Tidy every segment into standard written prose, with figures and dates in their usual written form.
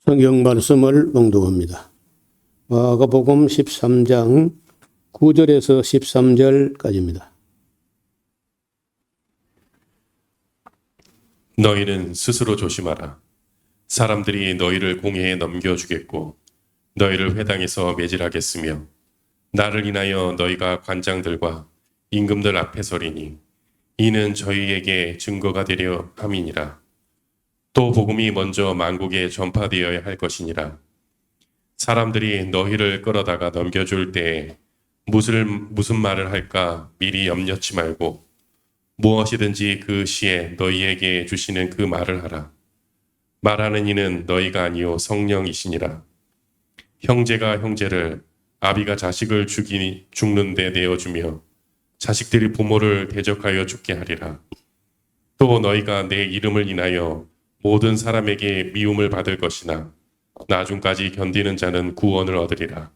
성경 말씀을 봉독합니다. 마가복음 13장 9절에서 13절까지입니다. 너희는 스스로 조심하라. 사람들이 너희를 공회에 넘겨주겠고 너희를 회당에서 매질하겠으며 나를 인하여 너희가 관장들과 임금들 앞에 서리니 이는 저희에게 증거가 되려 함이니라. 또 복음이 먼저 만국에 전파되어야 할 것이니라. 사람들이 너희를 끌어다가 넘겨줄 때에 무슨 말을 할까 미리 염려치 말고 무엇이든지 그 시에 너희에게 주시는 그 말을 하라. 말하는 이는 너희가 아니요 성령이시니라. 형제가 형제를, 아비가 자식을 죽는 데 내어주며 자식들이 부모를 대적하여 죽게 하리라. 또 너희가 내 이름을 인하여 모든 사람에게 미움을 받을 것이나 나중까지 견디는 자는 구원을 얻으리라.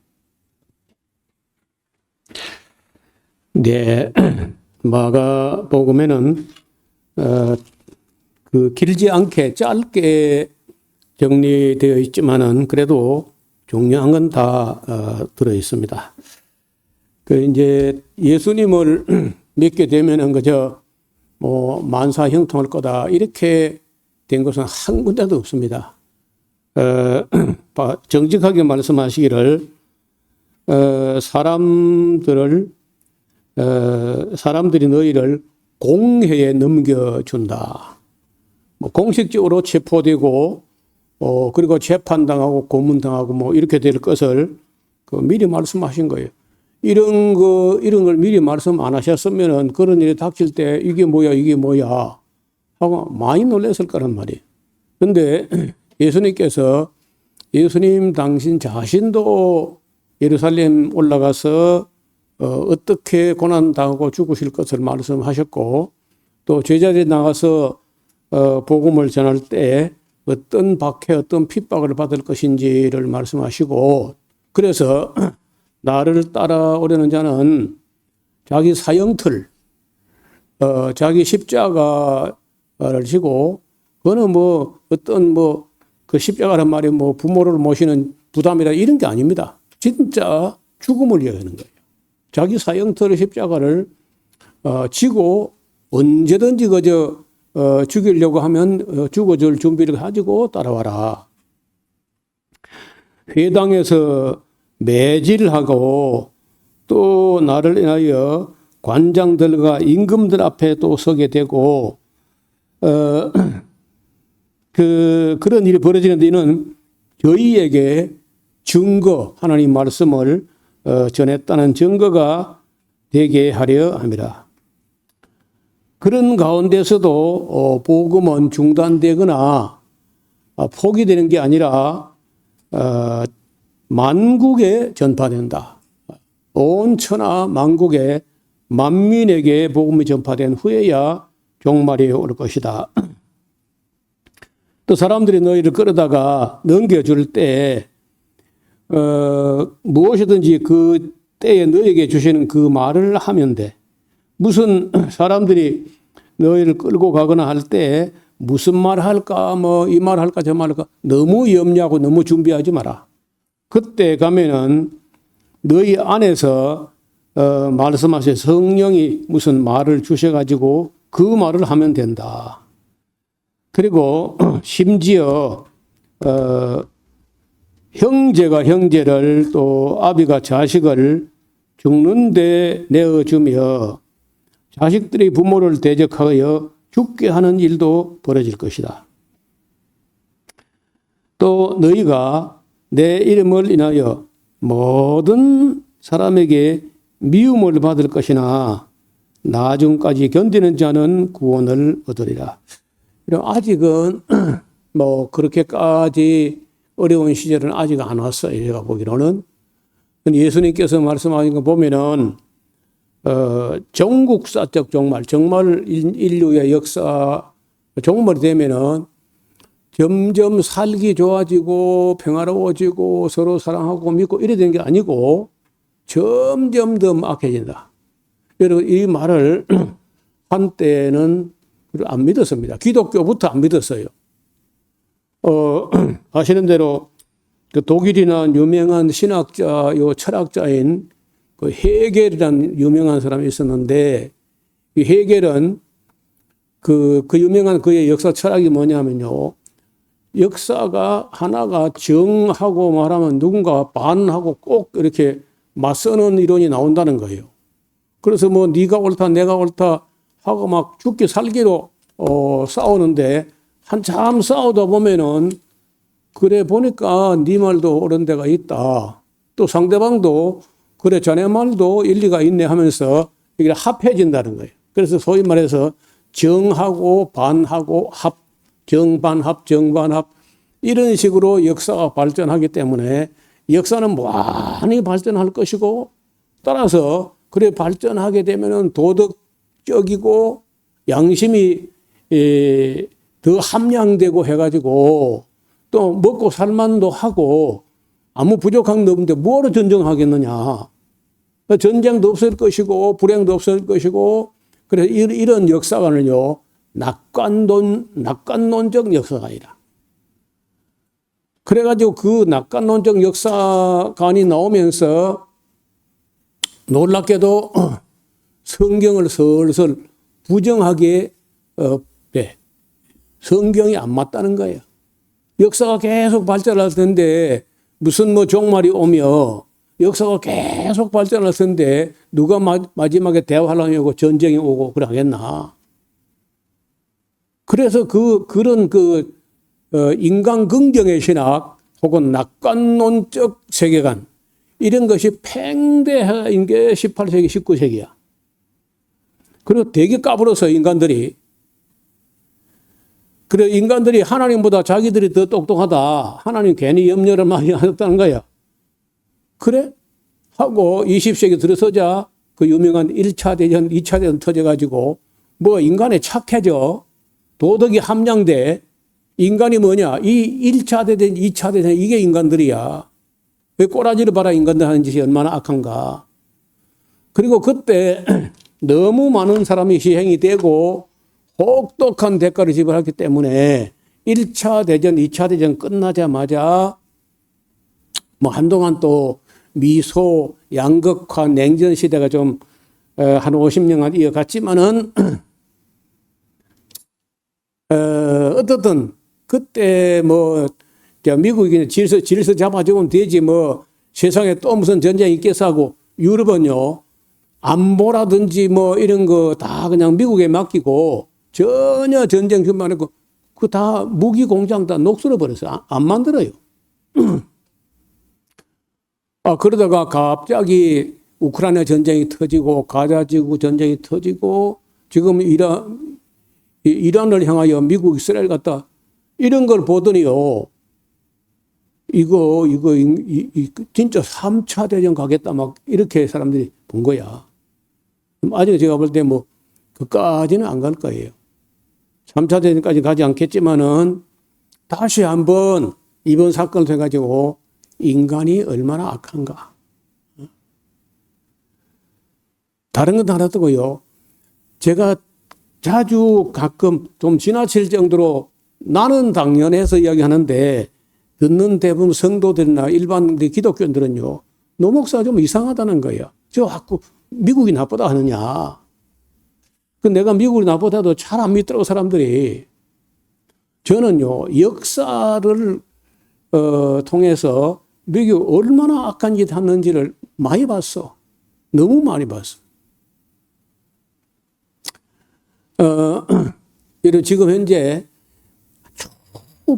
네, 마가복음에는 길지 않게 짧게 정리되어 있지만은 그래도 중요한 건 다 들어 있습니다. 이제 예수님을 믿게 되면은 그저 만사 형통할 거다 이렇게 된 것은 한 군데도 없습니다. 정직하게 말씀하시기를 사람들이 너희를 공회에 넘겨준다. 공식적으로 체포되고 그리고 재판당하고 고문당하고 이렇게 될 것을 미리 말씀하신 거예요. 이런 걸 미리 말씀 안 하셨으면은 그런 일이 닥칠 때 이게 뭐야 하고 많이 놀랐을 거란 말이에요. 근데 예수님께서 예수님 당신 자신도 예루살렘 올라가서 어떻게 고난당하고 죽으실 것을 말씀하셨고 또 제자들이 나가서 복음을 전할 때 어떤 박해, 어떤 핍박을 받을 것인지를 말씀하시고 그래서 나를 따라오려는 자는 자기 사형틀, 자기 십자가를 지고 그거는 어떤 그 십자가란 말이 부모를 모시는 부담이라 이런 게 아닙니다. 진짜 죽음을 이야기하는 거예요. 자기 사형틀의 십자가를 지고 언제든지 그저 죽이려고 하면 죽어줄 준비를 가지고 따라와라. 회당에서 매질하고 또 나를 인하여 관장들과 임금들 앞에 또 서게 되고 그런 일이 벌어지는 데는 저희에게 증거, 하나님 말씀을 전했다는 증거가 되게 하려 합니다. 그런 가운데서도 복음은 중단되거나 포기되는 게 아니라 만국에 전파된다. 온 천하 만국에 만민에게 복음이 전파된 후에야 종말이 올 것이다. 또 사람들이 너희를 끌어다가 넘겨줄 때 무엇이든지 그 때에 너에게 주시는 그 말을 하면 돼. 무슨 사람들이 너희를 끌고 가거나 할 때 무슨 말 할까 이 말 할까 저 말 할까 너무 염려하고 너무 준비하지 마라. 그때 가면은 너희 안에서 말씀하신 성령이 무슨 말을 주셔가지고 그 말을 하면 된다. 그리고 심지어 형제가 형제를 또 아비가 자식을 죽는데 내어주며 자식들이 부모를 대적하여 죽게 하는 일도 벌어질 것이다. 또 너희가 내 이름을 인하여 모든 사람에게 미움을 받을 것이나 나중까지 견디는 자는 구원을 얻으리라. 아직은 그렇게까지 어려운 시절은 아직 안 왔어요. 제가 보기로는. 예수님께서 말씀하신 거 보면은 전국사적 정말 인류의 역사 종말이 되면은 점점 살기 좋아지고 평화로워지고 서로 사랑하고 믿고 이래 되는 게 아니고 점점 더 악해진다. 여러분 이 말을 한때는 안 믿었습니다. 기독교부터 안 믿었어요. 아시는 대로 그 독일이나 유명한 신학자, 철학자인 그 헤겔이라는 유명한 사람이 있었는데, 이 헤겔은 그 유명한 그의 역사 철학이 뭐냐면요. 역사가 하나가 정하고 말하면 누군가 반하고 꼭 이렇게 맞서는 이론이 나온다는 거예요. 그래서 뭐 네가 옳다 내가 옳다 하고 막 죽기 살기로 싸우는데 한참 싸우다 보면은 그래 보니까 네 말도 옳은 데가 있다. 또 상대방도 그래 자네 말도 일리가 있네 하면서 이게 합해진다는 거예요. 그래서 소위 말해서 정하고 반하고 합, 정반합, 정반합 이런 식으로 역사가 발전하기 때문에 역사는 많이 발전할 것이고 따라서 그래 발전하게 되면은 도덕적이고 양심이 더 함량되고 해가지고 또 먹고 살만도 하고 아무 부족한 게 없는데 뭐로 전쟁하겠느냐. 전쟁도 없을 것이고 불행도 없을 것이고 그래서 이런 역사관을요 낙관론적 역사관이라. 그래가지고 그 낙관론적 역사관이 나오면서 놀랍게도 성경을 슬슬 부정하게 성경이 안 맞다는 거예요. 역사가 계속 발전할 텐데 무슨 뭐 종말이 오며 역사가 계속 발전할 텐데 누가 마지막에 대화하려고 전쟁이 오고 그러겠나. 그래서 그런 인간 긍정의 신학 혹은 낙관론적 세계관 이런 것이 팽배한 게 18세기, 19세기야. 그리고 되게 까불어서 인간들이. 그래 인간들이 하나님보다 자기들이 더 똑똑하다. 하나님 괜히 염려를 많이 하셨다는 거야. 그래? 하고 20세기 들어서자 그 유명한 1차 대전, 2차 대전 터져가지고 뭐 인간이 착해져. 도덕이 함량돼. 인간이 뭐냐? 이 1차 대전, 2차 대전 이게 인간들이야. 왜 꼬라지를 봐라 인간들 하는 짓이 얼마나 악한가. 그리고 그때 너무 많은 사람이 희생이 되고 혹독한 대가를 지불했기 때문에 1차 대전, 2차 대전 끝나자마자 뭐 한동안 또 미소, 양극화, 냉전 시대가 좀 한 50년간 이어갔지만은 어떻든 그때 뭐 미국이 질서 잡아주면 되지 뭐 세상에 또 무슨 전쟁이 있겠어 하고 유럽은요 안보라든지 뭐 이런 거 다 그냥 미국에 맡기고 전혀 전쟁 준비 안 했고 그 다 무기 공장 다 녹슬어 버렸어요. 안 만들어요. 그러다가 갑자기 우크라이나 전쟁이 터지고 가자 지구 전쟁이 터지고 지금 이란을 향하여 미국 이스라엘 갔다 이런 걸 보더니요. 이거 진짜 3차 대전 가겠다 막 이렇게 사람들이 본 거야. 아직 제가 볼 때 뭐 그까지는 안 갈 거예요. 3차 대전까지 가지 않겠지만은 다시 한번 이번 사건을 통해 가지고 인간이 얼마나 악한가. 다른 건 알았더고요. 제가 자주 가끔 좀 지나칠 정도로 나는 당연해서 이야기하는데 듣는 대부분 성도들이나 일반 기독교인들은요. 노 목사가 좀 이상하다는 거예요. 저 자꾸 미국이 나쁘다 하느냐. 내가 미국이 나쁘다도 잘 안 믿더라고 사람들이. 저는요. 역사를 통해서 미국이 얼마나 악한 짓 하는지를 많이 봤어. 너무 많이 봤어. 지금 현재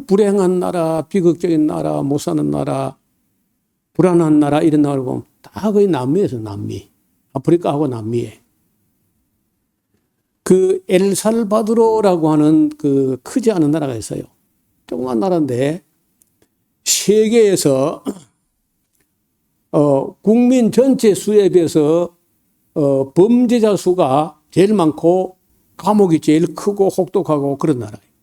불행한 나라, 비극적인 나라, 못 사는 나라, 불안한 나라 이런 나라를 보면 다 거의 남미에서 남미. 아프리카하고 남미에. 그 엘살바도르라고 하는 그 크지 않은 나라가 있어요. 조그만 나라인데 세계에서 국민 전체 수에 비해서 범죄자 수가 제일 많고 감옥이 제일 크고 혹독하고 그런 나라예요.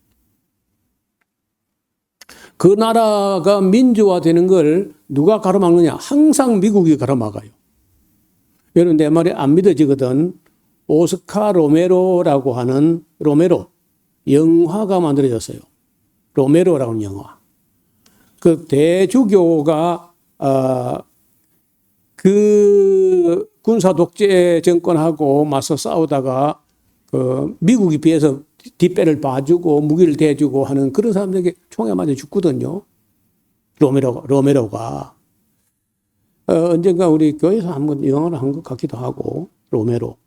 그 나라가 민주화되는 걸 누가 가로막느냐? 항상 미국이 가로막아요. 여러분 내 말이 안 믿어지거든. 오스카 로메로라고 하는 로메로 영화가 만들어졌어요. 로메로라고 하는 영화. 그 대주교가 그 군사 독재 정권하고 맞서 싸우다가 그 미국에 비해서 뒷배를 봐주고 무기를 대주고 하는 그런 사람들에게 총에 맞아 죽거든요. 로메로가. 언젠가 우리 교회에서 한번 영화를 한 것 같기도 하고, 로메로.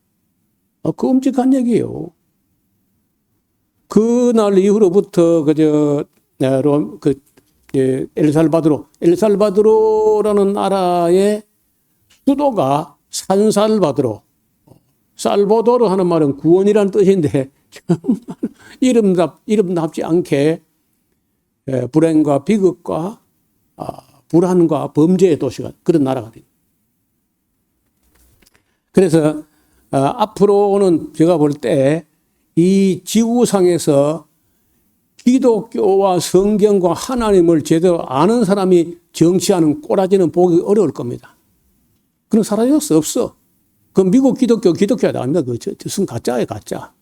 그 끔찍한 얘기예요. 그날 이후로부터 엘살바도르라는 나라의 수도가 산살바도르. 살바도르 하는 말은 구원이라는 뜻인데 정말 이름답지 않게 불행과 비극과 불안과 범죄의 도시가 그런 나라가 됩니다. 그래서 앞으로는 제가 볼 때 이 지구상에서 기독교와 성경과 하나님을 제대로 아는 사람이 정치하는 꼬라지는 보기 어려울 겁니다. 그런 사람이 없어. 그 미국 기독교가 아닙니다. 그 순 가짜예요, 가짜.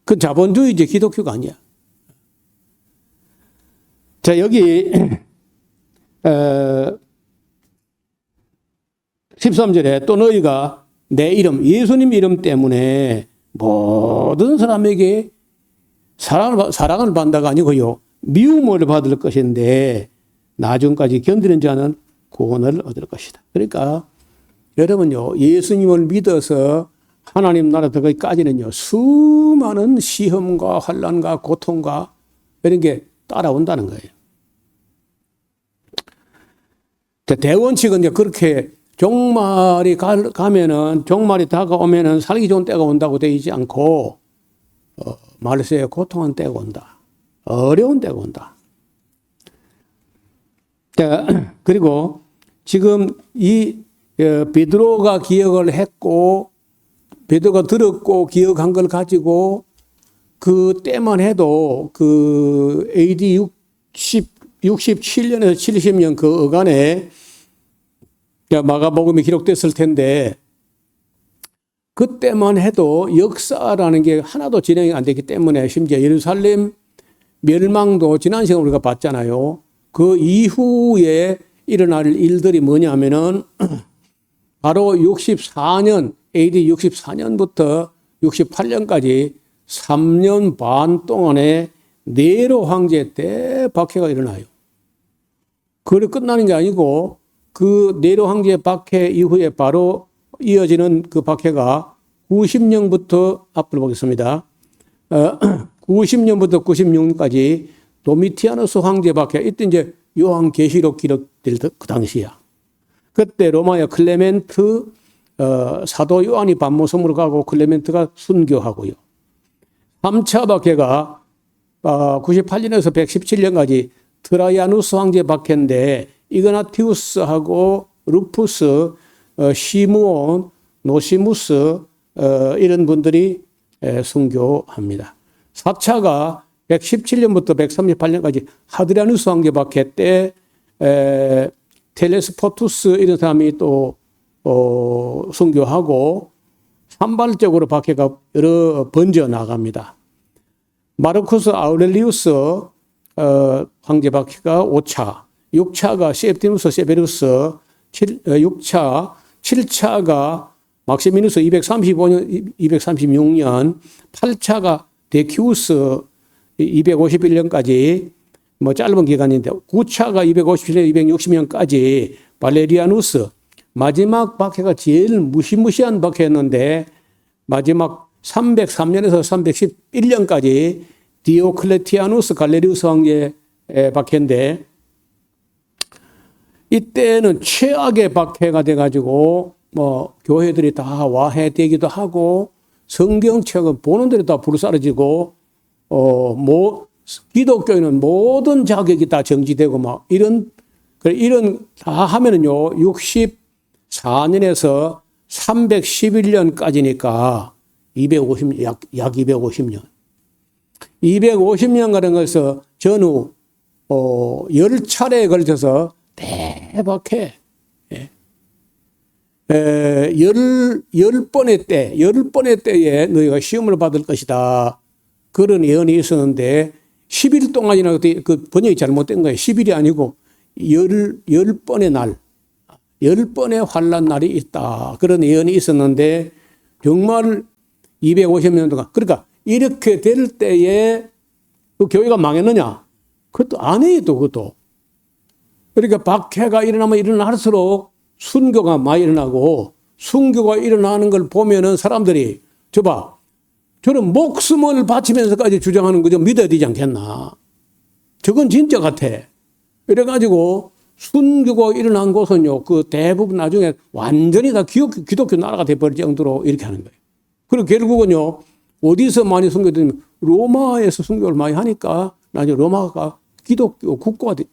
그 자본주의제 기독교가 아니야. 자, 여기 13절에 또 너희가 내 이름, 예수님 이름 때문에 모든 사람에게 사랑을 받는다가 아니고요, 미움을 받을 것인데 나중까지 견디는 자는 구원을 얻을 것이다. 그러니까 여러분요, 예수님을 믿어서 하나님 나라 들어가기까지는요, 수많은 시험과 환난과 고통과 이런 게 따라온다는 거예요. 대원칙은 이제 그렇게 종말이 종말이 다가오면은 살기 좋은 때가 온다고 되어 있지 않고, 말세에 고통한 때가 온다. 어려운 때가 온다. 그리고 지금 이 베드로가 기억을 했고, 베드로가 들었고 기억한 걸 가지고 그 때만 해도 그 AD 67년에서 70년 그 어간에 마가복음이 기록됐을 텐데, 그때만 해도 역사라는 게 하나도 진행이 안 되기 때문에, 심지어 예루살렘 멸망도 지난 시간에 우리가 봤잖아요. 그 이후에 일어날 일들이 뭐냐면은 바로 64년, AD 64년부터 68년까지 3년 반 동안의 네로 황제 대박해가 일어나요. 그래 끝나는 게 아니고, 그 네로 황제 박해 이후에 바로 이어지는 그 박해가 90년부터 앞으로 보겠습니다. 90년부터 96년까지 도미티아누스 황제 박해, 이때 이제 요한계시록 기록될 그 당시야. 그때 로마의 클레멘트 사도 요한이 반모섬으로 가고 클레멘트가 순교하고요. 3차 박해가 98년에서 117년까지 트라이아누스 황제 박해인데, 이그나티우스하고 루푸스, 시므온, 노시무스 이런 분들이 순교합니다. 4차가 117년부터 138년까지 하드리아누스 황제 박해 때 텔레스포투스 이런 사람이 또 순교하고 산발적으로 박해가 여러 번져 나갑니다. 마르쿠스 아우렐리우스 황제 박해가 5차, 6차가 세프티누스 세베루스 6차, 7차가 막시미누스 235년, 236년, 8차가 데키우스 251년까지 뭐 짧은 기간인데, 9차가 257년, 260년까지 발레리아누스, 마지막 박해가 제일 무시무시한 박해였는데, 마지막 303년에서 311년까지 디오클레티아누스 갈레리우스 황제의 박해인데, 이때는 최악의 박해가 돼가지고 뭐 교회들이 다 와해되기도 하고, 성경책은 보는 대로 다 불사르지고, 기독교인은 모든 자격이 다 정지되고 막 이런 다 하면은요, 64년에서 311년까지니까 250, 약 250년. 250년 가는 것에서 전후 10차례에 걸쳐서 대박해. 열 번의 때에 너희가 시험을 받을 것이다. 그런 예언이 있었는데 10일 동안이나 그 번역이 잘못된 거예요. 10일이 아니고 열 번의 날, 10번의 환란 날이 있다. 그런 예언이 있었는데 정말 250년 동안, 그러니까 이렇게 될 때에 그 교회가 망했느냐? 그것도 아니에요, 또 그것도. 그러니까 박해가 일어나면 일어날수록 순교가 많이 일어나고, 순교가 일어나는 걸 보면은 사람들이 저봐, 저는 목숨을 바치면서까지 주장하는 거 좀 믿어야 되지 않겠나? 저건 진짜 같아. 이래가지고 순교가 일어난 곳은요, 그 대부분 나중에 완전히 다 기독교 나라가 돼버릴 정도로 이렇게 하는 거예요. 그리고 결국은요, 어디서 많이 순교되냐면 로마에서 순교를 많이 하니까 나중에 로마가 기독교 국교가 되지.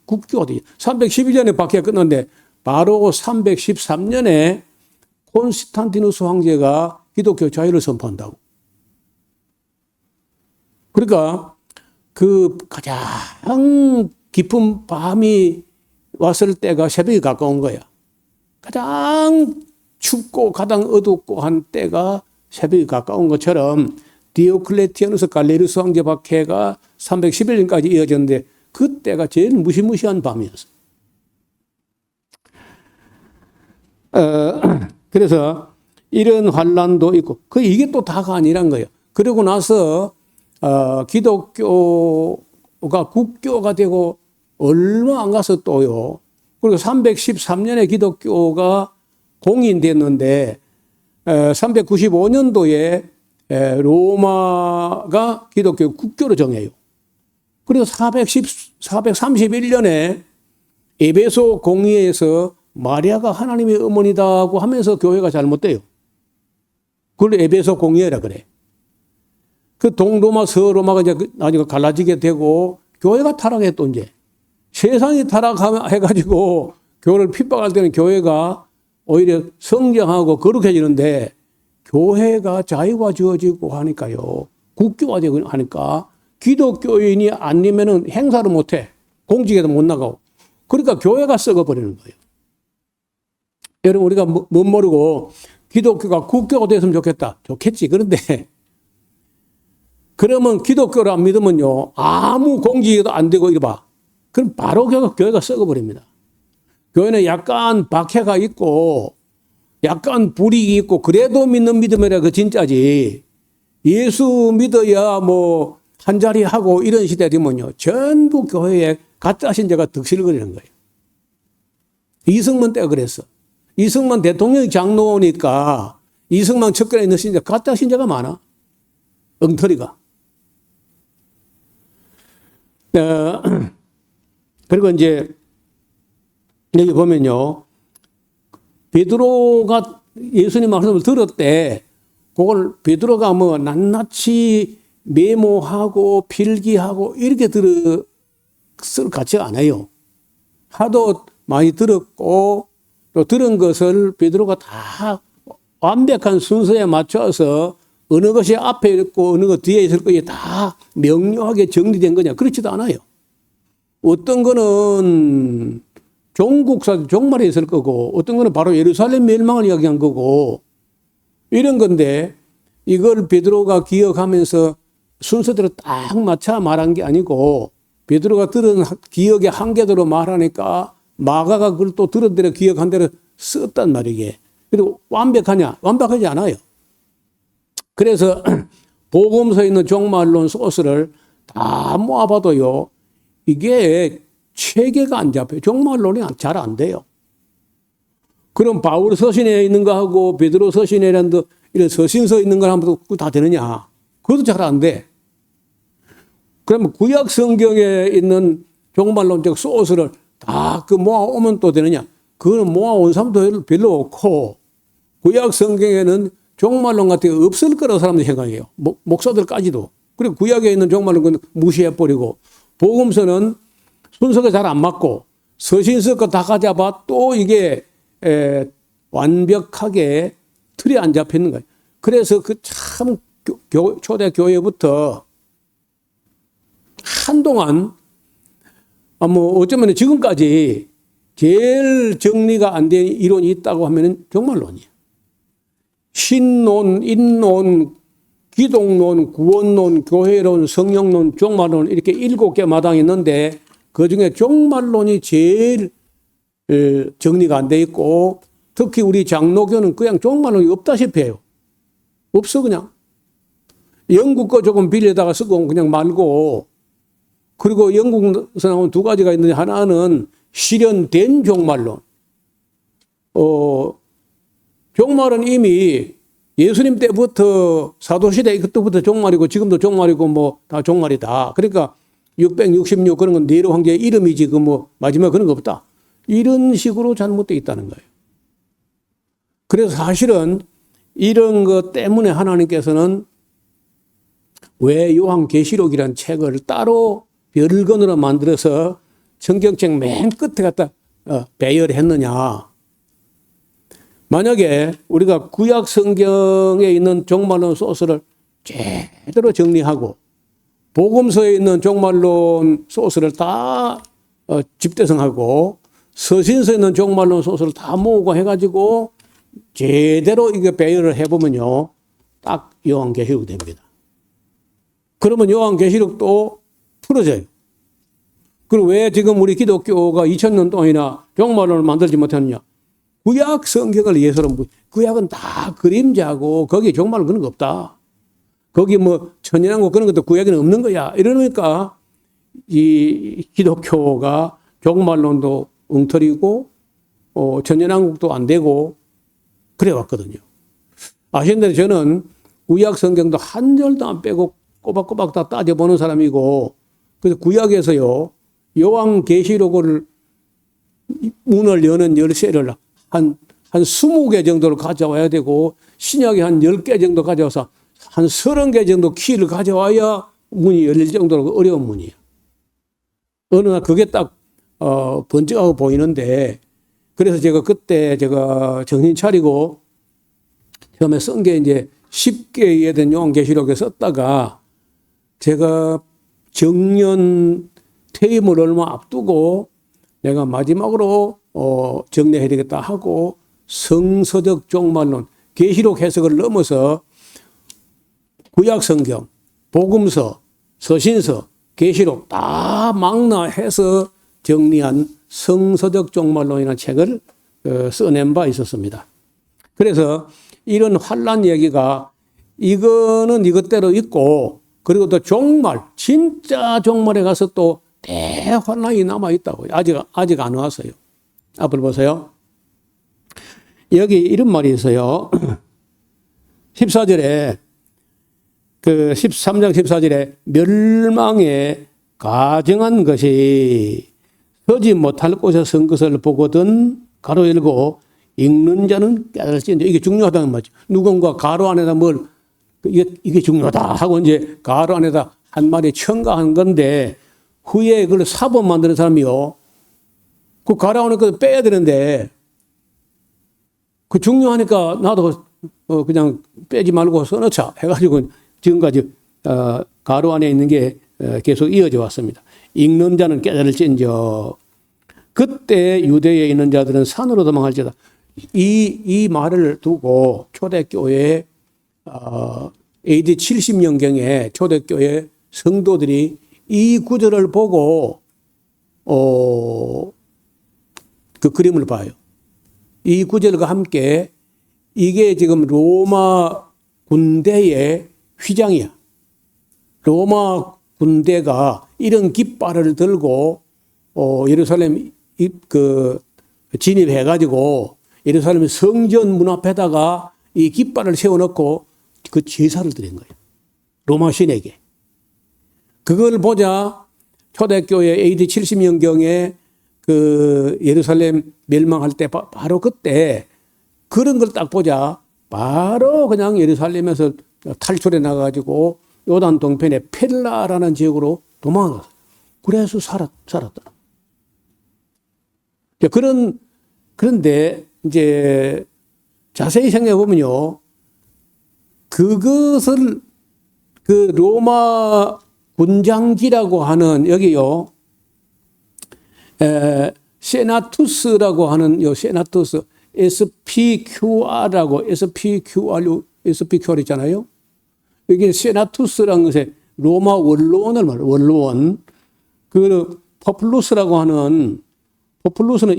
311년에 박해가 끝났는데 바로 313년에 콘스탄티누스 황제가 기독교 자유를 선포한다고. 그러니까 그 가장 깊은 밤이 왔을 때가 새벽이 가까운 거야. 가장 춥고 가장 어둡고 한 때가 새벽이 가까운 것처럼 디오클레티아누스 갈레리우스 황제 박해가 311년까지 이어졌는데 그때가 제일 무시무시한 밤이었어요. 그래서 이런 환란도 있고, 이게 또 다가 아니란 거예요. 그러고 나서 기독교가 국교가 되고 얼마 안 가서 또요. 그리고 313년에 기독교가 공인됐는데 395년도에 로마가 기독교 국교로 정해요. 그리고 431년에 에베소 공의회에서 마리아가 하나님의 어머니다고 하면서 교회가 잘못돼요. 그걸 에베소 공의회라 그래. 그 동로마, 서로마가 이제 나중에 갈라지게 되고 교회가 타락했던 이제 세상이 타락해가지고 교회를 핍박할 때는 교회가 오히려 성장하고 거룩해지는데 교회가 자유화되어지고 하니까요. 국교화되고 하니까 기독교인이 아니면은 행사를 못해. 공직에도 못 나가고. 그러니까 교회가 썩어버리는 거예요. 여러분, 우리가 못 모르고 기독교가 국교가 됐으면 좋겠다. 좋겠지. 그런데 그러면 기독교를 안 믿으면요. 아무 공직에도 안 되고 이래봐. 그럼 바로 교회가 썩어버립니다. 교회는 약간 박해가 있고 약간 불이익이 있고 그래도 믿는 믿음이라 그 진짜지. 예수 믿어야 뭐 한 자리 하고 이런 시대 되면요. 전부 교회에 가짜 신자가 득실거리는 거예요. 이승만 때가 그랬어. 이승만 대통령이 장로니까 이승만 측근에 있는 신자, 가짜 신자가 많아. 엉터리가. 그리고 이제 여기 보면요. 베드로가 예수님 말씀을 들었대. 그걸 베드로가 뭐 낱낱이 메모하고 필기하고 이렇게 쓸 가치가 안 해요. 하도 많이 들었고 또 들은 것을 베드로가 다 완벽한 순서에 맞춰서 어느 것이 앞에 있고 어느 것 뒤에 있을 것이 다 명료하게 정리된 거냐. 그렇지도 않아요. 어떤 거는 종국사 종말에 있을 거고 어떤 거는 바로 예루살렘 멸망을 이야기한 거고 이런 건데 이걸 베드로가 기억하면서 순서대로 딱 맞춰 말한 게 아니고 베드로가 들은 기억의 한계대로 말하니까 마가가 그걸 또 들은 대로 기억한 대로 썼단 말이게. 그리고 완벽하냐? 완벽하지 않아요. 그래서 복음서에 있는 종말론 소스를 다 모아봐도요. 이게 체계가 안 잡혀요. 종말론이 잘 안 돼요. 그럼 바울 서신에 있는 거하고 베드로 서신에라는 이런 서신서 있는 거하고 다 되느냐? 그것도 잘 안 돼. 그러면 구약 성경에 있는 종말론적 소스를 다 그 모아오면 또 되느냐? 그거는 모아온 사람도 별로 없고 구약 성경에는 종말론 같은 게 없을 거라고 사람들이 생각해요. 목사들까지도. 그리고 구약에 있는 종말론은 무시해버리고 복음서는 순서가 잘 안 맞고 서신서가 다 가져봐 또 이게 완벽하게 틀이 안 잡히는 거예요. 그래서 그 참 초대 교회부터 한동안 뭐 어쩌면 지금까지 제일 정리가 안 된 이론이 있다고 하면은 종말론이에요. 신론, 인론, 기독론, 구원론, 교회론, 성령론, 종말론 이렇게 7개 마당이 있는데 그중에 종말론이 제일 정리가 안 돼 있고 특히 우리 장로교는 그냥 종말론이 없다시피 해요. 없어 그냥. 영국 거 조금 빌려다가 쓰고 그냥 말고 그리고 영국에서 나온 두 가지가 있는데 하나는 실현된 종말론. 종말은 이미 예수님 때부터 사도시대 그때부터 종말이고 지금도 종말이고 뭐 다 종말이다. 그러니까 666 그런 건 네로 황제의 이름이지 그 뭐 마지막 그런 거 없다. 이런 식으로 잘못되어 있다는 거예요. 그래서 사실은 이런 것 때문에 하나님께서는 왜 요한계시록이라는 책을 따로 별건으로 만들어서 성경책 맨 끝에 갖다 배열했느냐. 만약에 우리가 구약 성경에 있는 종말론 소스를 제대로 정리하고 복음서에 있는 종말론 소스를 다 집대성하고 서신서에 있는 종말론 소스를 다 모으고 해가지고 제대로 이게 배열을 해보면요. 딱 요한계시록이 됩니다. 그러면 요한계시록도 풀어져요. 그리고 왜 지금 우리 기독교가 2000년 동안이나 종말론을 만들지 못했느냐. 구약 성경을 예서로 구약은 다 그림자고 거기에 종말은 그런 거 없다. 거기 뭐 천연왕국 그런 것도 구약에는 없는 거야. 이러니까 이 기독교가 종말론도 엉터리고 천연왕국도 안 되고 그래 왔거든요. 아시는 대로 저는 구약 성경도 한 절도 안 빼고 꼬박꼬박 다 따져보는 사람이고 그래서 구약에서요 요한계시록을 문을 여는 열쇠를 한 20개 정도를 가져와야 되고 신약에 한 10개 정도 가져와서 한 30개 정도 키를 가져와야 문이 열릴 정도로 어려운 문이에요. 어느 날 그게 딱 번쩍하고 보이는데 그래서 제가 정신 차리고 처음에 쓴 게 이제 쉽게 이해된 요한계시록에 썼다가 제가 정년 퇴임을 얼마 앞두고 내가 마지막으로 정리해야 되겠다 하고 성서적 종말론, 계시록 해석을 넘어서 구약 성경, 복음서, 서신서, 계시록 다 망라해서 정리한 성서적 종말론이라는 책을 써낸 바 있었습니다. 그래서 이런 환란 얘기가 이거는 이것대로 있고 그리고 또 종말, 진짜 종말에 가서 또 대환란이 남아있다고요. 아직 안 왔어요. 앞을 보세요. 여기 이런 말이 있어요. 14절에 13장 14절에 멸망에 가정한 것이 서지 못할 곳에 선 것을 보거든 가로 열고 읽는 자는 깨달을지인데 이게 중요하다는 말이죠. 누군가 가로 안에다 이게 중요하다 하고 이제 가로 안에다 한 마디 첨가한 건데 후에 그걸 사본 만드는 사람이요. 그 가로 안에 거 빼야 되는데 그 중요하니까 나도 그냥 빼지 말고 써놓자 해가지고 지금까지 가로 안에 있는 게 계속 이어져 왔습니다. 읽는 자는 깨달을지인저 그때 유대에 있는 자들은 산으로 도망할지다. 이 말을 두고 초대교회 AD 70년경에 초대교회 성도들이 이 구절을 보고 그 그림을 봐요. 이 구절과 함께 이게 지금 로마 군대의 휘장이야. 로마 군대가 이런 깃발을 들고 예루살렘 진입해가지고 예루살렘 성전 문 앞에다가 이 깃발을 세워놓고 그 제사를 드린 거예요. 로마 신에게. 그걸 보자 초대교회 AD 70년경에 그 예루살렘 멸망할 때 바로 그때 그런 걸 딱 보자 바로 그냥 예루살렘에서 탈출해 나가가지고 요단 동편의 펠라라는 지역으로 도망갔어요. 그래서 살았다. 그런데 이제 자세히 생각해 보면요, 그것을 그 로마 군장기라고 하는 여기요, 세나투스라고 하는 요 세나투스 SPQR라고 SPQR 있잖아요. 이게 세나투스라는 것에 로마 원로원을 말해요. 원로원. 그 포플루스라고 하는, 포플루스는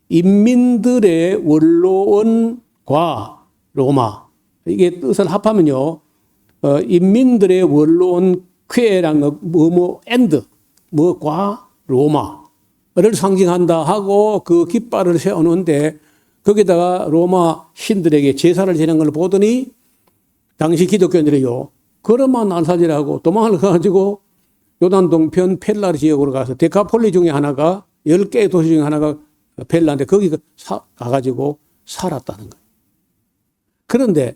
인민들의 원로원과 로마. 이게 뜻을 합하면요, 인민들의 원로원 쾌라는 거, 엔드, 과 로마를 상징한다 하고 그 깃발을 세우는데 거기다가 로마 신들에게 제사를 지내는 걸 보더니 당시 기독교인들이요, 그것만 날사질하고 도망을 가가지고 요단 동편 펠라 지역으로 가서 데카폴리 중에 하나가 10개의 도시 중에 하나가 펠라인데 거기 가가지고 살았다는 거예요. 그런데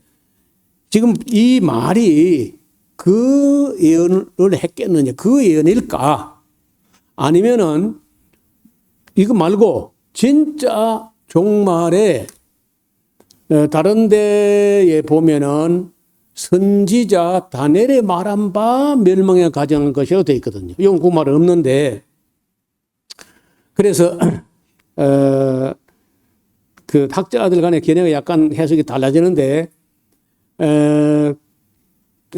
지금 이 말이 그 예언을 했겠느냐, 그 예언일까? 아니면은 이거 말고 진짜 종말에 다른 데에 보면은 선지자 다니엘의 말한 바 멸망에 가정한 것이라고 되어 있거든요. 이건 그 말은 없는데, 그래서 그 학자들 간의 견해가 약간 해석이 달라지는데,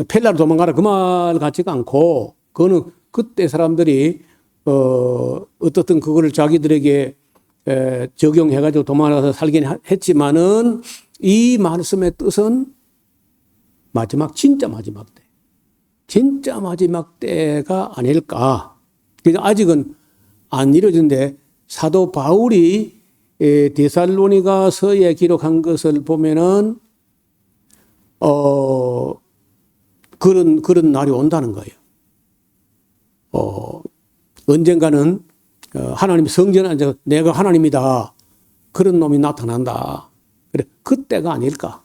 펠라로 도망가라 그 말 같지가 않고, 그거는 그때 사람들이 어떻든 그거를 자기들에게 적용해가지고 도망가서 살긴 했지만은 이 말씀의 뜻은 마지막, 진짜 마지막 때가 아닐까. 그래서 아직은 안 이루어진데 사도 바울이 데살로니가서에 기록한 것을 보면은 그런 날이 온다는 거예요. 언젠가는 하나님이 성전에 앉아 내가 하나님이다, 그런 놈이 나타난다. 그래, 그때가 아닐까.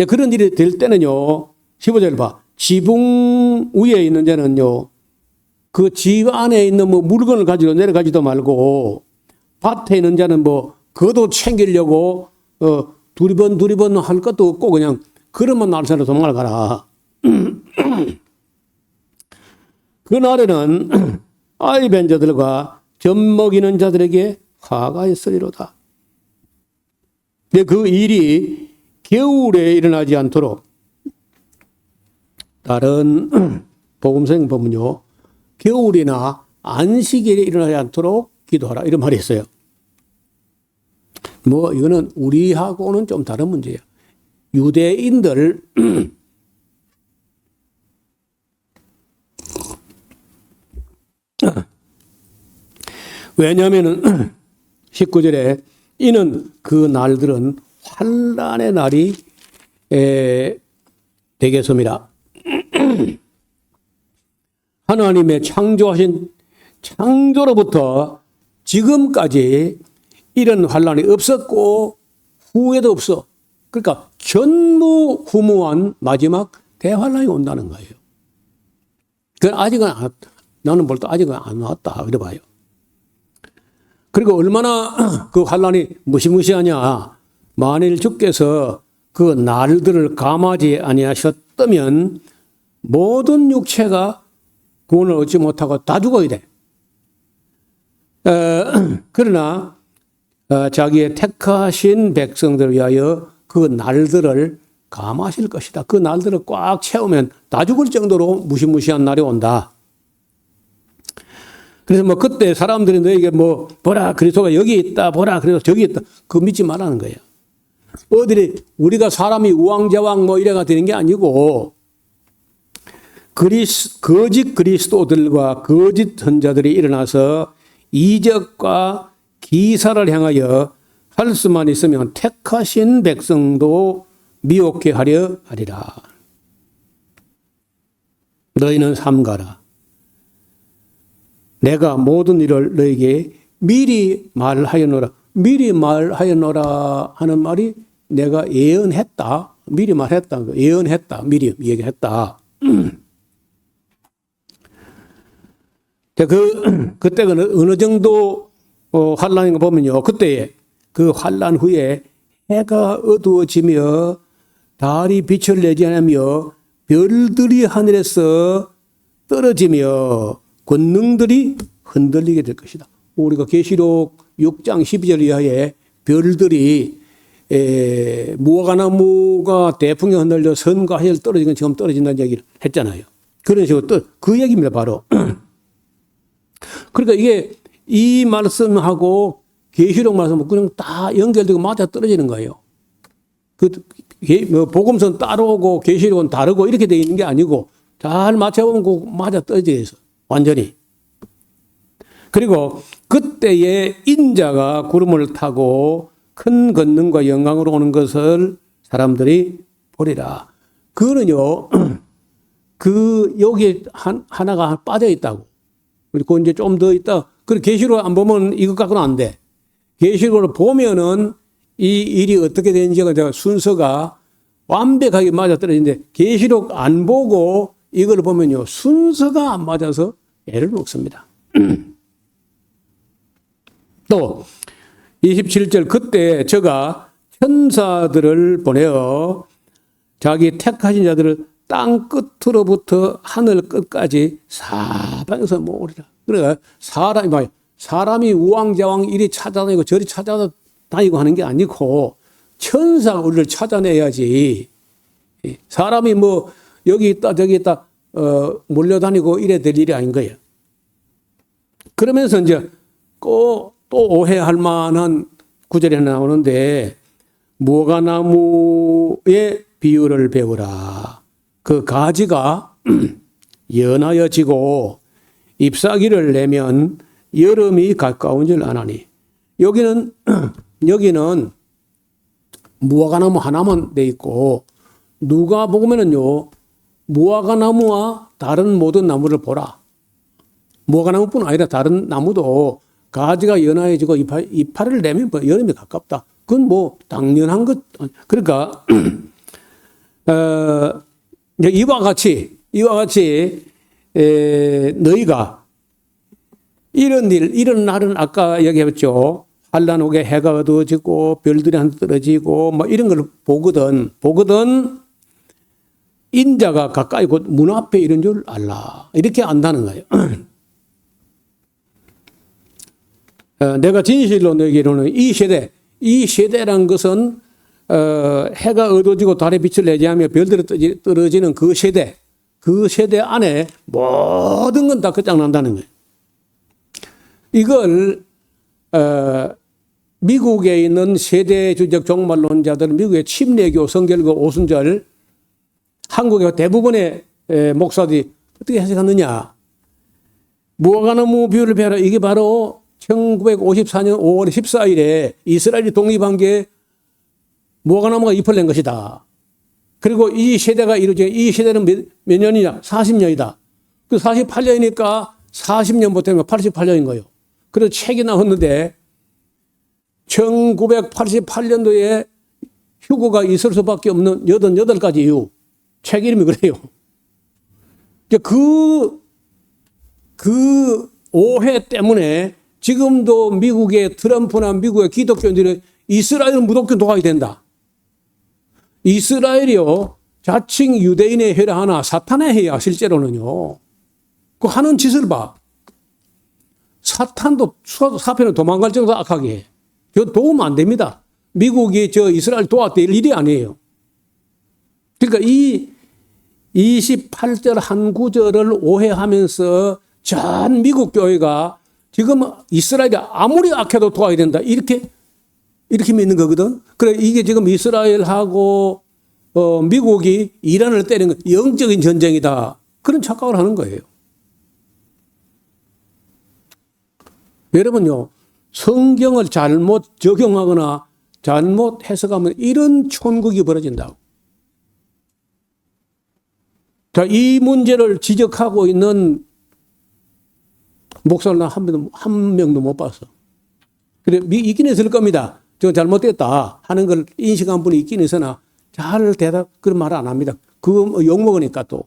그런 일이 될 때는요, 15절 봐. 지붕 위에 있는 자는요, 그 집 안에 있는 뭐 물건을 가지고 내려가지도 말고, 밭에 있는 자는 뭐 그것도 챙기려고 두리번 할 것도 없고 그냥 그러면 날새로 도망을 가라. 그날에는 아이벤 자들과 젖먹이는 자들에게 화가 있으리로다. 근데 그 일이 겨울에 일어나지 않도록, 다른 복음성 보면요, 겨울이나 안식일에 일어나지 않도록 기도하라, 이런 말이 있어요. 뭐 이거는 우리하고는 좀 다른 문제예요. 유대인들 왜냐하면은 19절에 이는 그 날들은 환난의 날이 되겠습니다. 하나님의 창조하신 창조로부터 지금까지 이런 환난이 없었고 후에도 없어. 그러니까 전무후무한 마지막 대환난이 온다는 거예요. 그건 아직은 나는 볼 때 아직은 안 왔다 그래 봐요. 그리고 얼마나 그 환난이 무시무시하냐. 만일 주께서 그 날들을 감하지 아니하셨다면 모든 육체가 구원을 얻지 못하고 다 죽어야 돼. 그러나 자기의 택하신 백성들을 위하여 그 날들을 감하실 것이다. 그 날들을 꽉 채우면 다 죽을 정도로 무시무시한 날이 온다. 그래서 뭐 그때 사람들이 너에게 뭐 보라 그리스도가 여기 있다, 보라 그리스도 저기 있다, 그거 믿지 말라는 거예요. 어디에 우리가 사람이 우왕좌왕 뭐 이래가 되는 게 아니고 거짓 그리스도들과 거짓 선자들이 일어나서 이적과 기사를 향하여 할 수만 있으면 택하신 백성도 미혹해 하려 하리라. 너희는 삼가라. 내가 모든 일을 너에게 미리 말하였노라. 미리 말하였노라 하는 말이 내가 예언했다. 미리 말했다. 예언했다. 미리 얘기했다. 그때가 어느 정도 환란인가 보면요. 그때에 그 환란 후에 해가 어두워지며 달이 빛을 내지 않으며 별들이 하늘에서 떨어지며 권능들이 흔들리게 될 것이다. 우리가 계시록 6장 12절 이하에 별들이 무화과나무가 대풍에 흔들려 선과 해를 떨어지건 지금 떨어진다는 얘기를 했잖아요. 그런 식으로 그 얘기입니다, 바로. 그러니까 이게 이 말씀하고 계시록 말씀은 그냥 다 연결되고 맞아 떨어지는 거예요. 복음서는 따로고 계시록은 다르고 이렇게 되어 있는 게 아니고 잘 맞춰보면 그 맞아 떨어져 있어. 완전히. 그리고 그때의 인자가 구름을 타고 큰 권능과 영광으로 오는 것을 사람들이 보리라. 그거는요, 여기 하나가 빠져 있다고. 그리고 이제 좀 더 있다. 그리고 계시록 안 보면 이것 갖고는 안 돼. 계시록을 보면은 이 일이 어떻게 되는지가 순서가 완벽하게 맞아떨어지는데 계시록 안 보고 이걸 보면요, 순서가 안 맞아서 애를 먹습니다. 또 27절 그때 저가 천사들을 보내어 자기 택하신 자들을 땅 끝으로부터 하늘 끝까지 사방에서 모으리라. 그러니까 사람이 우왕좌왕 이리 찾아다니고 저리 찾아다니고 하는 게 아니고 천사가 우리를 찾아내야지. 사람이 뭐 여기 있다 저기 있다 몰려다니고 이래 될 일이 아닌 거예요. 그러면서 이제 또 오해할 만한 구절이 하나 나오는데 무화과나무의 비유를 배우라. 그 가지가 연하여지고 잎사귀를 내면 여름이 가까운 줄 아나니. 여기는 무화과나무 하나만 돼 있고 누가 보면은요 무화과나무와 다른 모든 나무를 보라. 무화과나무뿐 아니라 다른 나무도 가지가 연하여지고 이파를 내면 여름이 가깝다. 그건 뭐 당연한 것. 그러니까 이와 같이 너희가 이런 날은 아까 얘기했죠. 한란 오게 해가 어두워지고 별들이 하나 떨어지고 뭐 이런 걸 보거든 인자가 가까이 곧 문 앞에 이런 줄 알라. 이렇게 안다는 거예요. 내가 진실로 너에게 이르노니 이 세대란 것은 해가 어두워지고 달의 빛을 내지 하며 별들이 떨어지는 그 세대 안에 모든 건 다 끝장난다는 거예요. 이걸 미국에 있는 세대주적 종말론자들은 미국의 침례교, 성결교, 오순절, 한국의 대부분의 목사들이 어떻게 해석하느냐. 무화과나무 비유를 배워라. 이게 바로 1954년 5월 14일에 이스라엘이 독립한 게 무화과나무가 잎을 낸 것이다. 그리고 이 세대가 이루어진 이 세대는 몇 년이냐? 40년이다. 그 48년이니까 40년 못하면 88년인 거예요. 그래서 책이 나왔는데 1988년도에 휴거가 있을 수밖에 없는 88가지 이유. 책 이름이 그래요. 그 오해 때문에 지금도 미국의 트럼프나 미국의 기독교인들이 이스라엘은 무조건 도와야 된다. 이스라엘이요, 자칭 유대인의 해라 하나 사탄의 해야 실제로는요. 그 하는 짓을 봐. 사탄도 사편을 도망갈 정도 악하게 해. 저 도움 안 됩니다. 미국이 저 이스라엘 도와댈 일이 아니에요. 그러니까 이 28절 한 구절을 오해하면서 전 미국 교회가 지금 이스라엘이 아무리 악해도 도와야 된다. 이렇게 믿는 거거든. 그래, 이게 지금 이스라엘하고 미국이 이란을 때리는 거, 영적인 전쟁이다. 그런 착각을 하는 거예요. 여러분요, 성경을 잘못 적용하거나 잘못 해석하면 이런 천국이 벌어진다고. 자, 이 문제를 지적하고 있는 목사를 한 명도 못 봤어. 그래, 있긴 있을 겁니다. 저 잘못됐다 하는 걸 인식한 분이 있긴 있으나 잘 그런 말 안 합니다. 그거 욕먹으니까 또.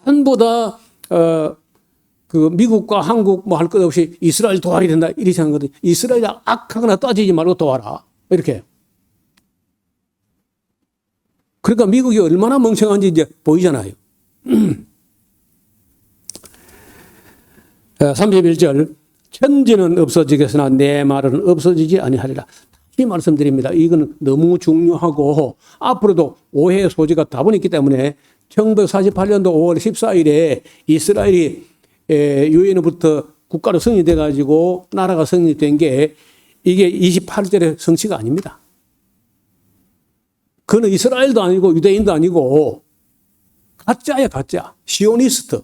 전부 다, 그 미국과 한국 뭐 할 것 없이 이스라엘 도와야 된다. 이렇게 생각하거든. 이스라엘 악하거나 따지지 말고 도와라. 이렇게. 그러니까 미국이 얼마나 멍청한지 이제 보이잖아요. 31절 천지는 없어지겠으나 내 말은 없어지지 아니하리라. 말씀드립니다. 이건 너무 중요하고 앞으로도 오해의 소지가 다분히 있기 때문에 1948년도 5월 14일에 이스라엘이 유엔으로부터 국가로 승인돼 가지고 나라가 성립된 게 이게 28절의 성취가 아닙니다. 그는 이스라엘도 아니고 유대인도 아니고 가짜야, 가짜. 시오니스트.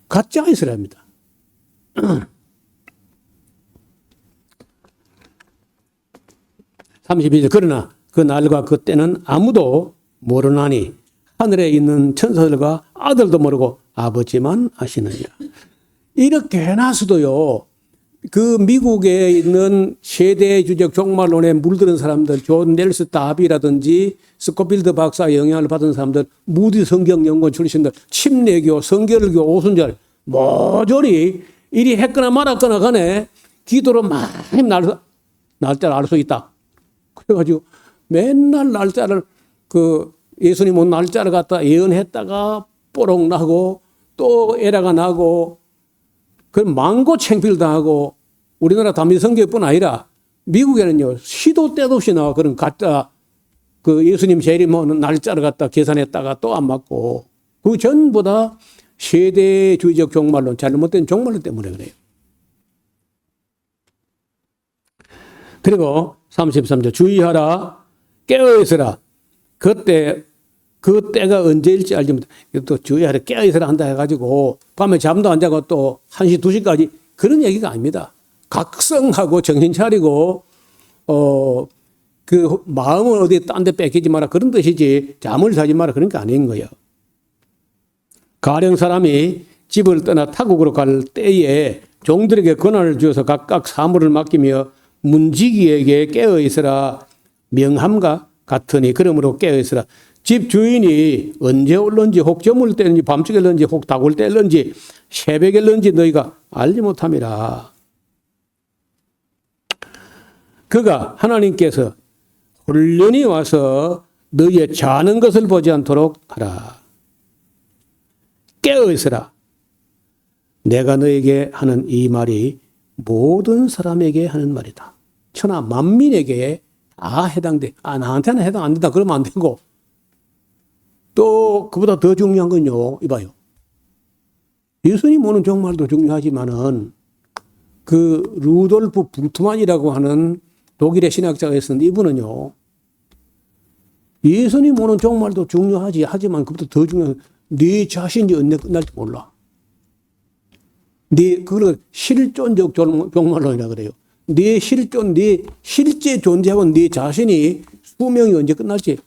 가짜 이스라엘입니다. 32절. 그러나 그 날과 그 때는 아무도 모르나니 하늘에 있는 천사들과 아들도 모르고 아버지만 아시느니라. 이렇게 해놔서도요, 그 미국에 있는 세대주적 종말론에 물드는 사람들, 존 넬스 다비라든지 스코필드 박사 영향을 받은 사람들, 무디 성경연구원 출신들, 침례교, 성결교, 오순절, 모조리 이리 했거나 말았거나 간에 기도로 많이 날짜를 알 수 있다. 그래가지고 맨날 날짜를 예수님 온 날짜를 갖다 예언했다가 뽀록 나고 또 에라가 나고 그 망고 챙필 당하고 우리나라 단미성교뿐 아니라 미국에는요 시도 때도 없이 나와 그런 가짜 예수님 재림 오는 날짜를 갖다 계산했다가 또 안 맞고 그 전부 다 세대주의적 종말론 잘못된 종말론 때문에 그래요. 그리고 33절 주의하라 깨어있으라 그때가 언제일지 알지 못해. 또 주의하라 깨어있으라 한다 해가지고 밤에 잠도 안 자고 또 1시 2시까지 그런 얘기가 아닙니다. 각성하고 정신 차리고 그 마음을 어디 딴 데 뺏기지 마라 그런 뜻이지 잠을 자지 마라 그런 게 아닌 거예요. 가령 사람이 집을 떠나 타국으로 갈 때에 종들에게 권한을 주어서 각각 사물을 맡기며 문지기에게 깨어있으라 명함과 같으니 그러므로 깨어있으라. 집 주인이 언제 올는지 혹 저물 때는지 밤중에 올는지 혹 다굴 때 올는지 새벽에 올는지 너희가 알지 못함이라. 그가 하나님께서 홀련히 와서 너희의 자는 것을 보지 않도록 하라. 깨어있으라. 내가 너에게 하는 이 말이 모든 사람에게 하는 말이다. 천하 만민에게 다 해당돼. 나한테는 해당 안 된다. 그러면 안 되고. 또 그보다 더 중요한 건요. 이봐요. 예수님 오는 종말도 중요하지만은 그 루돌프 불트만이라고 하는 독일의 신학자가 있었는데 이분은요. 예수님 오는 종말도 중요하지. 하지만 그보다 더 중요한 네 자신이 언제 끝날지 몰라. 그걸 실존적 종말론이라 그래요. 네 실제 존재하고 네 자신이 수명이 언제 끝날지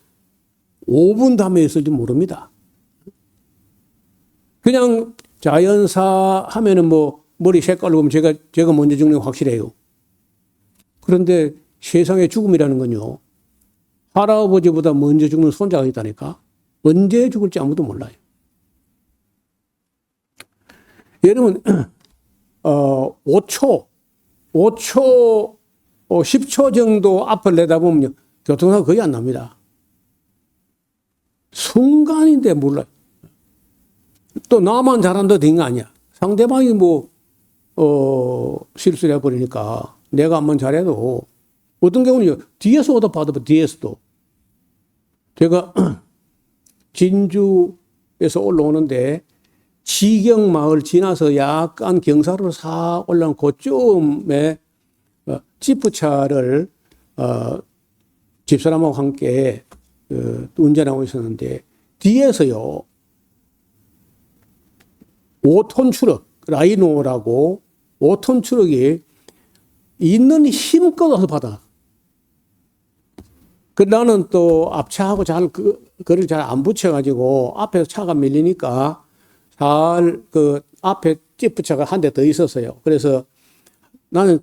5분 다음에 있을지 모릅니다. 그냥 자연사 하면은 머리 색깔로 보면 제가 먼저 죽는 게 확실해요. 그런데 세상의 죽음이라는 건요. 할아버지보다 먼저 죽는 손자가 있다니까. 언제 죽을지 아무도 몰라요. 여러분 5초, 10초 정도 앞을 내다보면 교통사고 거의 안 납니다. 순간인데 몰라요. 또 나만 잘한다 된 거 아니야. 상대방이 실수를 해버리니까 내가 한번 잘해도 어떤 경우는 뒤에서 받아봐, 뒤에서도. 제가 진주에서 올라오는데 지경 마을 지나서 약간 경사로 싹 올라온 그쯤에 지프차를 집사람하고 함께 운전하고 있었는데 뒤에서요 5톤 트럭 라이노라고 5톤 트럭이 있는 힘껏 와서 받아. 나는 또 앞차하고 그걸 잘 안 붙여가지고 앞에서 차가 밀리니까 앞에 지프차가 한 대 더 있었어요. 그래서 나는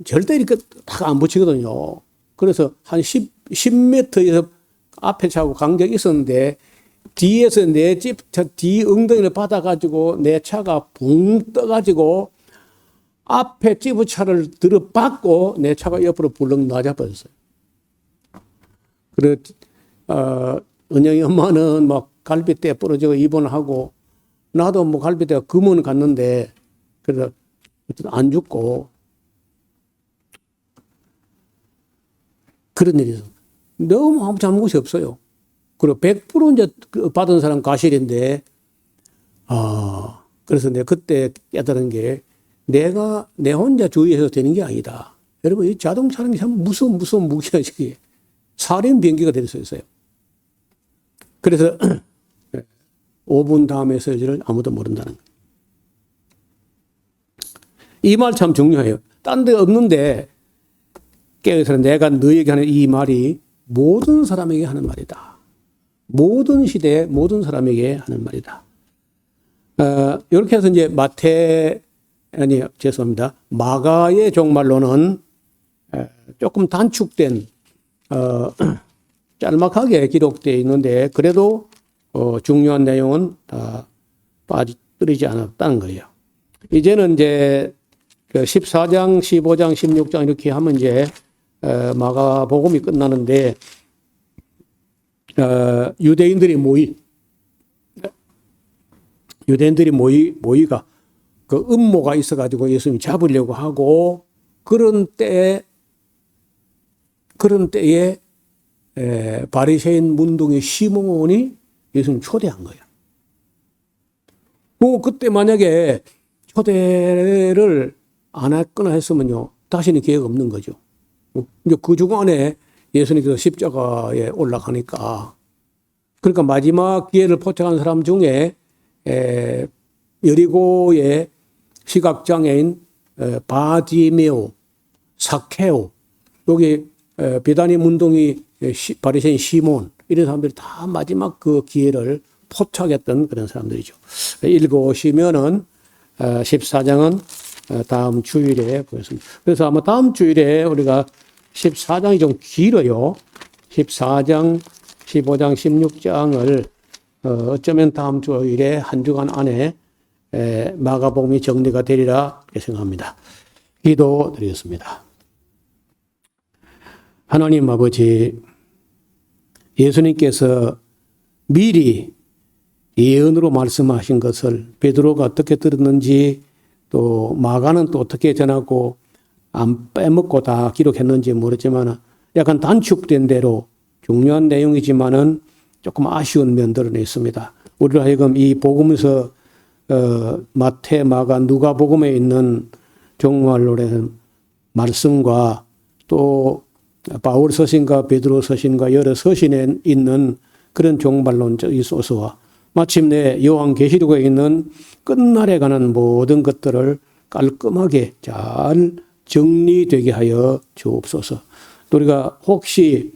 절대 이렇게 딱 안 붙이거든요. 그래서 한 10m에서 앞에 차하고 간격이 있었는데 뒤에서 내 지프차 뒤 엉덩이를 받아가지고 내 차가 붕 떠가지고 앞에 지프차를 들어받고 내 차가 옆으로 불렁 놔져버렸어요. 그래, 은영이 엄마는 막 갈비뼈 부러지고 입원하고 나도 갈비뼈가 금은 갔는데 그래서 안 죽고 그런 일이 있어. 너무 아무 잘못이 없어요. 그리고 100% 이제 받은 사람 과실인데, 그래서 내가 그때 깨달은 게 내가 내 혼자 주의해서 되는 게 아니다. 여러분, 이 자동차라는 게 참 무서운 무기야, 이게. 살인 비행기가 될 수 있어요. 그래서 5분 다음의 설지를 아무도 모른다는 거예요. 이 말 참 중요해요. 딴 데 없는데 깨어서 내가 너에게 하는 이 말이 모든 사람에게 하는 말이다. 모든 시대에 모든 사람에게 하는 말이다. 이렇게 해서 이제 죄송합니다. 마가의 종말론은 조금 단축된 짤막하게 기록되어 있는데 그래도 중요한 내용은 다 빠뜨리지 않았다는 거예요. 이제는 이제 14장, 15장, 16장 이렇게 하면 이제 마가복음이 끝나는데 유대인들이 모이가 그 음모가 있어가지고 예수님 잡으려고 하고 그런 때에 바리새인 문둥이 시몬이 예수님 초대한 거예요. 뭐 그때 만약에 초대를 안 했거나 했으면요 다시는 기회가 없는 거죠. 이제 그 주간에 예수님께서 십자가에 올라가니까 그러니까 마지막 기회를 포착한 사람 중에 여리고의 시각장애인 바디메오, 사케오, 여기 비다니 문둥이 바리새인 시몬 이런 사람들이 다 마지막 그 기회를 포착했던 그런 사람들이죠. 읽어오시면은 14장은 다음 주일에 보겠습니다. 그래서 아마 다음 주일에 우리가 14장이 좀 길어요. 14장, 15장, 16장을 어쩌면 다음 주일에 한 주간 안에 마가복음이 정리가 되리라 생각합니다. 기도드리겠습니다. 하나님 아버지, 예수님께서 미리 예언으로 말씀하신 것을 베드로가 어떻게 들었는지 또 마가는 또 어떻게 전하고 안 빼먹고 다 기록했는지 모르지만 약간 단축된 대로 중요한 내용이지만은 조금 아쉬운 면들은 있습니다. 우리로 하여금 이 복음에서 마태, 마가, 누가복음에 있는 종말론의 말씀과 또 바울 서신과 베드로 서신과 여러 서신에 있는 그런 종말론적인 소스와 마침내 요한계시록에 있는 끝날에 관한 모든 것들을 깔끔하게 잘 정리되게 하여 주옵소서. 우리가 혹시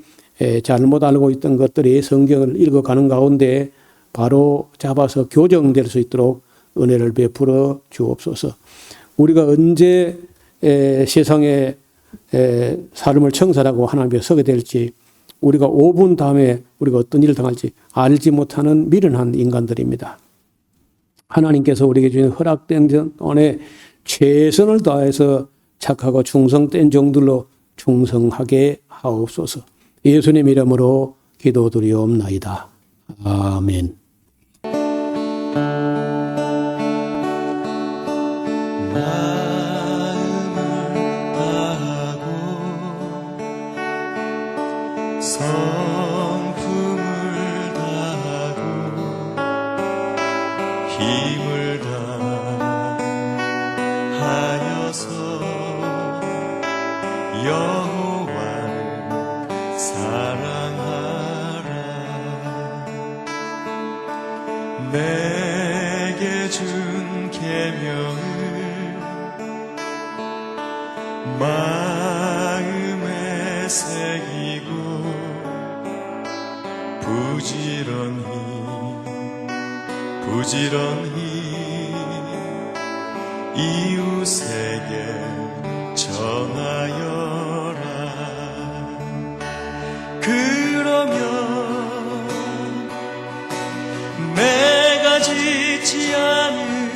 잘못 알고 있던 것들이 성경을 읽어가는 가운데 바로 잡아서 교정될 수 있도록 은혜를 베풀어 주옵소서. 우리가 언제 세상에 삶을 청산하고 하나님 앞에 서게 될지 우리가 5분 다음에 우리가 어떤 일을 당할지 알지 못하는 미련한 인간들입니다. 하나님께서 우리에게 주신 허락된 동안에 최선을 다해서 착하고 충성된 종들로 충성하게 하옵소서. 예수님 이름으로 기도드리옵나이다. 아멘. 성품을 다하고 힘을 다하여서 여호와를 사랑하라. 내게 준 계명을 마음에 새기고 부지런히 이웃에게 전하여라. 그러면 내가 짓지 않은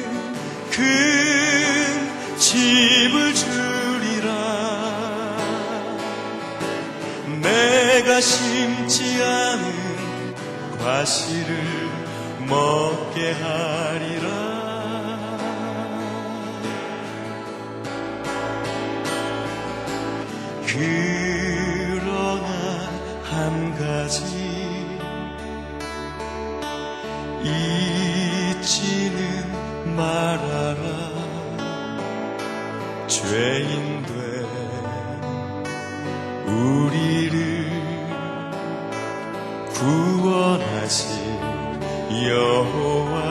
큰 집을 주리라. 내가 심지 않은 과실을 먹게 하리라. 그러나 한 가지 잊지는 말아라. 죄인 된 우리를 구원하신 여호와